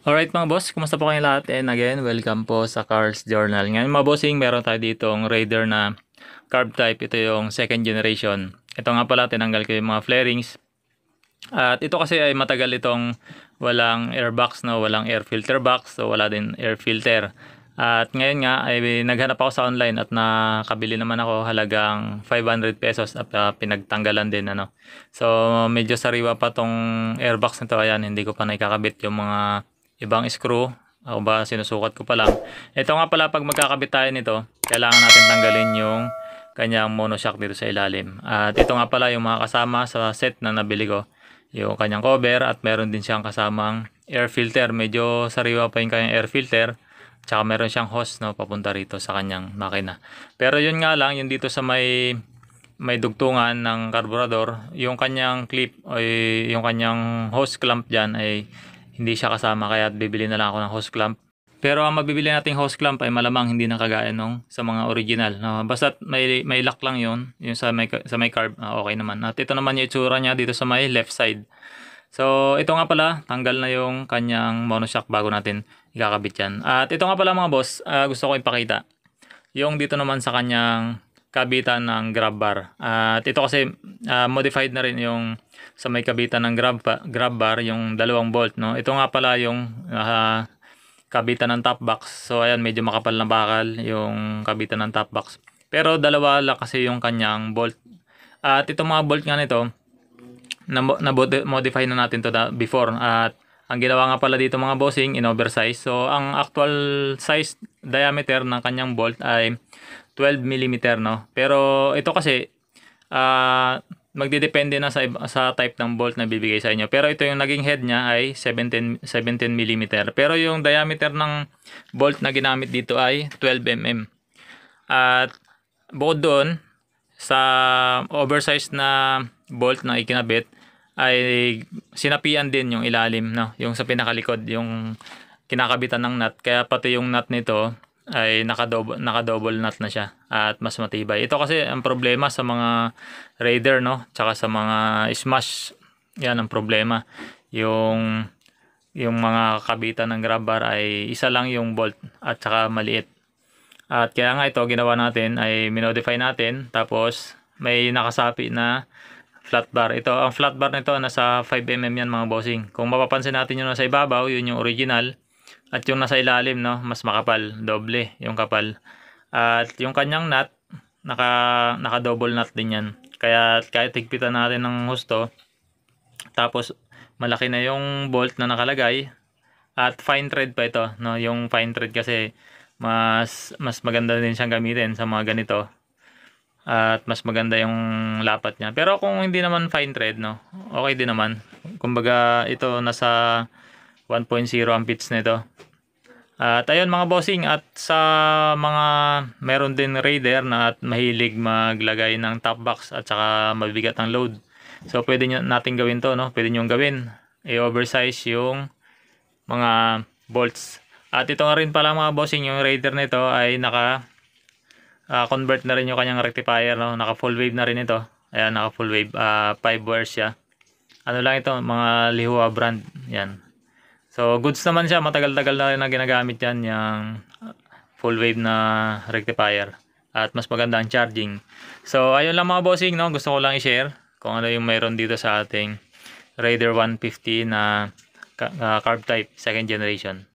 Alright mga boss, kumusta po kayong lahat? And again, welcome po sa Cars Journal. Ngayon mga bossing, meron tayo ditong Raider na carb type. Ito yung second generation. Ito nga pala, tinanggal ko yung mga flarings. At ito kasi ay matagal itong walang airbox, no? Walang air filter box, so wala din air filter. At ngayon nga ay naghanap ako sa online at nakabili naman ako halagang 500 pesos at pinagtanggalan din ano. So medyo sariwa pa tong airbox nito, ayan, hindi ko pa naikakabit yung mga ibang screw. Ako ba, sinusukat ko pa lang. Ito nga pala, pag magkakabit tayo nito, kailangan natin tanggalin yung kanyang monoshock dito sa ilalim. At ito nga pala yung mga kasama sa set na nabili ko. Yung kanyang cover at meron din siyang kasamang air filter. Medyo sariwa pa yung kanyang air filter. Tsaka meron siyang hose, no, papunta rito sa kanyang makina. Pero yun nga lang, yung dito sa may dugtungan ng karburador, yung kanyang clip o yung kanyang hose clamp dyan ay hindi siya kasama, kaya bibili na lang ako ng hose clamp. Pero ang mabibili nating hose clamp ay malamang hindi na kagaya nung sa mga original. No? Basta may lock lang yun, yung sa may carb, okay naman. At ito naman yung itsura niya dito sa may left side. So ito nga pala, tanggal na yung kanyang monoshock bago natin ikakabit yan. At ito nga pala mga boss, gusto ko ipakita. Yung dito naman sa kanyang kabitan ng grab bar. At ito kasi modified na rin yung sa may kabitan ng grab bar, yung dalawang bolt, no. Ito nga pala yung kabitan ng top box. So ayan, medyo makapal na bakal yung kabitan ng top box. Pero dalawa lang kasi yung kanyang bolt. At itong mga bolt nga nito, na-modify na natin to before. At ang ginawa nga pala dito mga bossing, in-oversize. So ang actual size diameter ng kanyang bolt ay 12 mm, no. Pero ito kasi magdedepende na sa type ng bolt na bibigay sa inyo. Pero ito yung naging head niya ay 17 mm. Pero yung diameter ng bolt na ginamit dito ay 12 mm. At bukod doon, sa oversized na bolt na ikinabit ay sinapian din yung ilalim, no? Yung sa pinakalikod, yung kinakabitan ng nut. Kaya pati yung nut nito ay naka-double nut na siya at mas matibay. Ito kasi ang problema sa mga Raider, no, tsaka sa mga Smash, yan ang problema. Yung mga kabitan ng grab bar ay isa lang yung bolt at saka maliit. At kaya nga ito ginawa natin ay minodify natin, tapos may nakasapi na flat bar. Ito, ang flat bar nito nasa 5 mm yan mga bossing. Kung mapapansin natin yung nasa ibabaw, yun yung original. At yung nasa ilalim, no, mas makapal, doble yung kapal. At yung kanyang nut, naka double nut din yan. Kaya kahit higpitan natin ng husto, tapos malaki na yung bolt na nakalagay, at fine thread pa ito, no, yung fine thread kasi mas maganda din siyang gamitin sa mga ganito. At mas maganda yung lapat niya. Pero kung hindi naman fine thread, no, okay din naman. Kumbaga ito nasa 1.0 ang pitch nito. At ayun mga bossing, at sa mga meron din Raider na at mahilig maglagay ng top box at saka mabigat ang load. So pwede natin gawin to, no? Pwede nyo gawin. I-oversize yung mga bolts. At ito nga rin pala mga bossing, yung Raider nito ay naka convert na rin yung kanyang rectifier, no? Naka full wave na rin ito. Ayan, naka full wave, 5 wires siya. Ano lang ito, mga Lihua brand. Yan. So goods naman siya, matagal-tagal na rin na ginagamit yan, yung full wave na rectifier. At mas maganda ang charging. So ayun lang mga bossing, no? Gusto ko lang i-share kung ano yung mayroon dito sa ating Raider 150 na carb type second generation.